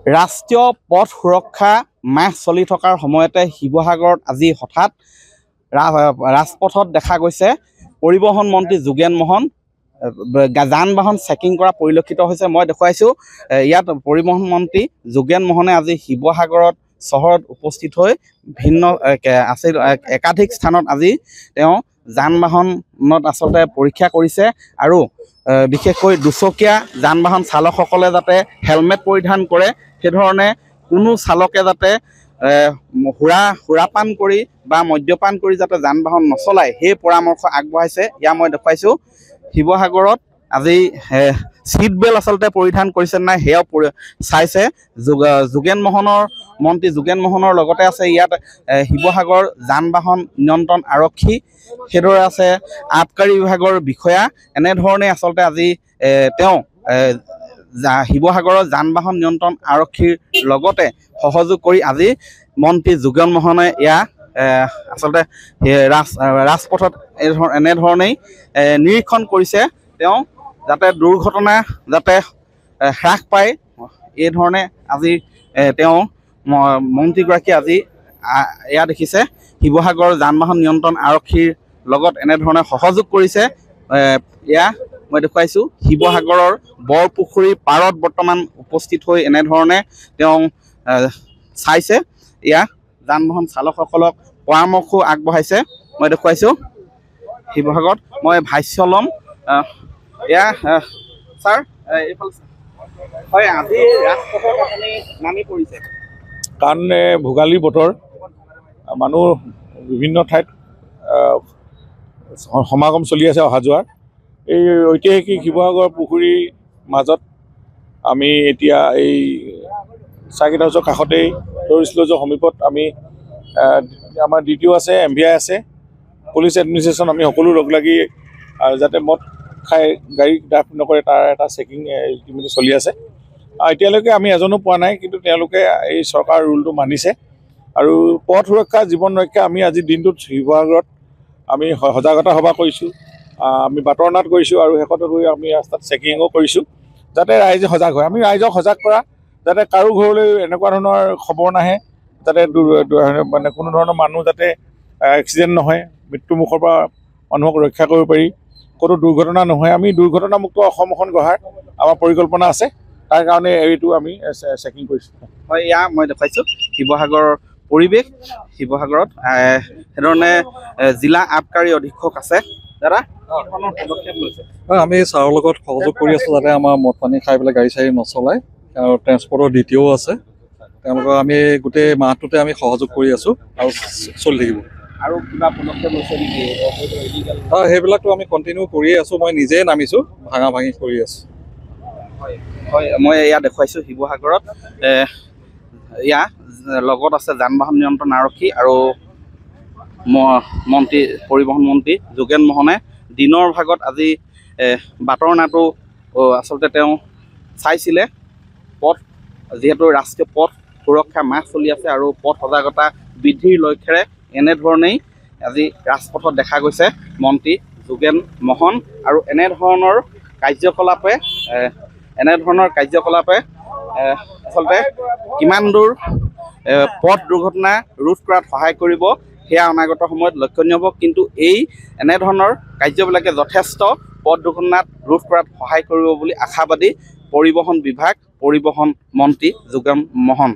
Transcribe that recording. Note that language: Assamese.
ৰাষ্ট্ৰীয় পথ সুৰক্ষা মাহ চলি থকাৰ সময়তে শিৱসাগৰত আজি হঠাৎ ৰাজপথত দেখা গৈছে পৰিবহণ মন্ত্ৰী যোগেন মহন যান বাহন চেকিং কৰা পৰিলক্ষিত হৈছে। মই দেখুৱাইছোঁ ইয়াত পৰিবহণ মন্ত্ৰী যোগেন মোহনে আজি শিৱসাগৰত চহৰত উপস্থিত হৈ ভিন্ন আছিল একাধিক স্থানত আজি তেওঁ যান বাহনত আচলতে পৰীক্ষা কৰিছে আৰু বিশেষকৈ দুচকীয়া যান বাহন চালকসকলে যাতে হেলমেট পৰিধান কৰে, সেইধৰণে কোনো চালকে যাতে সুৰাপান কৰি বা মদ্যপান কৰি যাতে যান বাহন নচলায় সেই পৰামৰ্শ আগবঢ়াইছে। ইয়াৰ মই দেখুৱাইছোঁ শিৱসাগৰত আজি ছিট বেল্ট আচলতে পৰিধান কৰিছে নাই সেয়াও চাইছে মন্ত্ৰী যোগেন মোহনৰ লগতে আছে ইয়াত শিৱসাগৰ যান বাহন নিয়ন্ত্ৰণ আৰক্ষী, সেইদৰে আছে আবকাৰী বিভাগৰ বিষয়া। এনেধৰণে আচলতে আজি তেওঁ শিৱসাগৰৰ যান বাহন নিয়ন্ত্ৰণ আৰক্ষীৰ লগতে সহযোগ কৰি আজি মন্ত্ৰী যোগেন মোহনে আচলতে ৰাজপথত এনেধৰণেই নিৰীক্ষণ কৰিছে, তেওঁ যাতে দুৰ্ঘটনা যাতে হ্ৰাস পায় এই ধৰণে আজি তেওঁ মন্ত্ৰীগৰাকী আজি দেখিছে শিৱসাগৰ যান বাহন নিয়ন্ত্ৰণ আৰক্ষীৰ লগত এনেধৰণে সহযোগ কৰিছে। মই দেখুৱাইছোঁ শিৱসাগৰৰ বৰপুখুৰী পাৰত বৰ্তমান উপস্থিত হৈ এনেধৰণে তেওঁ চাইছে যান বাহন চালকসকলক পৰামৰ্শও আগবঢ়াইছে। মই দেখুৱাইছোঁ শিৱসাগৰত। মই ভাষ্য ল'ম ছাৰ এইফালে হয়, আজি ৰাজপথত আপুনি নামি পৰিছে কাৰণ ভোগালী বতৰ, মানুহ বিভিন্ন ঠাইত সমাগম চলি আছে অহা যোৱাৰ। এই ঐতিহাসিক শিৱসাগৰ পুখুৰীৰ মাজত আমি এতিয়া এই চাৰ্কিট হাউচৰ কাষতেই টুৰিষ্ট লজৰ সমীপত আমি আমাৰ DTO আছে, MVI আছে, পুলিচ এডমিনিষ্ট্ৰেশ্যন, আমি সকলো লগ লাগি যাতে মদ খাই গাড়ী ড্ৰাইভ নকৰে তাৰ এটা চেকিং ইতিমধ্যে চলি আছে। এতিয়ালৈকে আমি এজনো পোৱা নাই, কিন্তু তেওঁলোকে এই চৰকাৰৰ ৰুলটো মানিছে আৰু পথ সুৰক্ষা জীৱন ৰক্ষা আমি আজি দিনটোত শিৱসাগৰত আমি সজাগতা সভা কৰিছোঁ, আমি বাটৰ নাট কৰিছোঁ আৰু শেষত গৈ আমি ৰাস্তাত চেকিঙো কৰিছোঁ যাতে ৰাইজে সজাগ হয়। আমি ৰাইজক সজাগ কৰা যাতে কাৰো ঘৰলৈ এনেকুৱা ধৰণৰ খবৰ নাহে, যাতে মানে কোনো ধৰণৰ মানুহ যাতে এক্সিডেণ্ট নহয়, মৃত্যুমুখৰ পৰা মানুহক ৰক্ষা কৰিব পাৰি, কোনো দুৰ্ঘটনা নহয়। আমি দুৰ্ঘটনামুক্ত অসম এখন গঢ়াৰ আমাৰ পৰিকল্পনা আছে, তাৰ কাৰণে এইটো আমি চেকিং কৰিছোঁ। হয়, মই দেখুৱাইছোঁ শিৱসাগৰৰ পৰিৱেশ। শিৱসাগৰত সেইধৰণে জিলা আবকাৰী অধীক্ষক আছে। দাদা হয়, আমি ছাৰৰ লগত সহযোগ কৰি আছোঁ যাতে আমাৰ মদ পানী খাই পেলাই গাড়ী চাড়ী নচলায়, আৰু ট্ৰেন্সপৰ্টৰ DTO আছে, তেওঁলোকক আমি গোটেই মাহটোতে আমি সহযোগ কৰি আছোঁ আৰু চলি থাকিব। আৰু কিবা পদক্ষেপ লৈছে নেকি? হয়, সেইবিলাকতো আমি কণ্টিনিউ কৰিয়ে আছোঁ। মই নিজে নামিছোঁ, ভাঙি কৰি আছোঁ। হয়, মই দেখুৱাইছোঁ শিৱসাগৰত লগত আছে যান বাহন নিয়ন্ত্ৰণ আৰক্ষী আৰু পৰিবহণ মন্ত্ৰী যোগেন মোহনে দিনৰ ভাগত আজি বাটৰ নাটো আচলতে তেওঁ চাইছিলে। যিহেতু ৰাষ্ট্ৰীয় পথ সুৰক্ষা মাহ চলি আছে আৰু পথ সজাগতা বৃদ্ধিৰ লক্ষ্যৰে এনেধৰণেই আজি ৰাজপথত দেখা গৈছে মন্ত্ৰী যোগেন মোহন। আৰু এনেধৰণৰ কাৰ্যকলাপে আচলতে কিমান দূৰ পথ দুৰ্ঘটনা ৰোধ কৰাত সহায় কৰিব সেয়া অনাগত সময়ত লক্ষণীয় হ'ব, কিন্তু এনেধৰণৰ কাৰ্যবিলাকে যথেষ্ট পথ দুৰ্ঘটনাত ৰোধ কৰাত সহায় কৰিব বুলি আশাবাদী পৰিবহণ বিভাগ, পৰিবহণ মন্ত্ৰী যোগেন মোহন।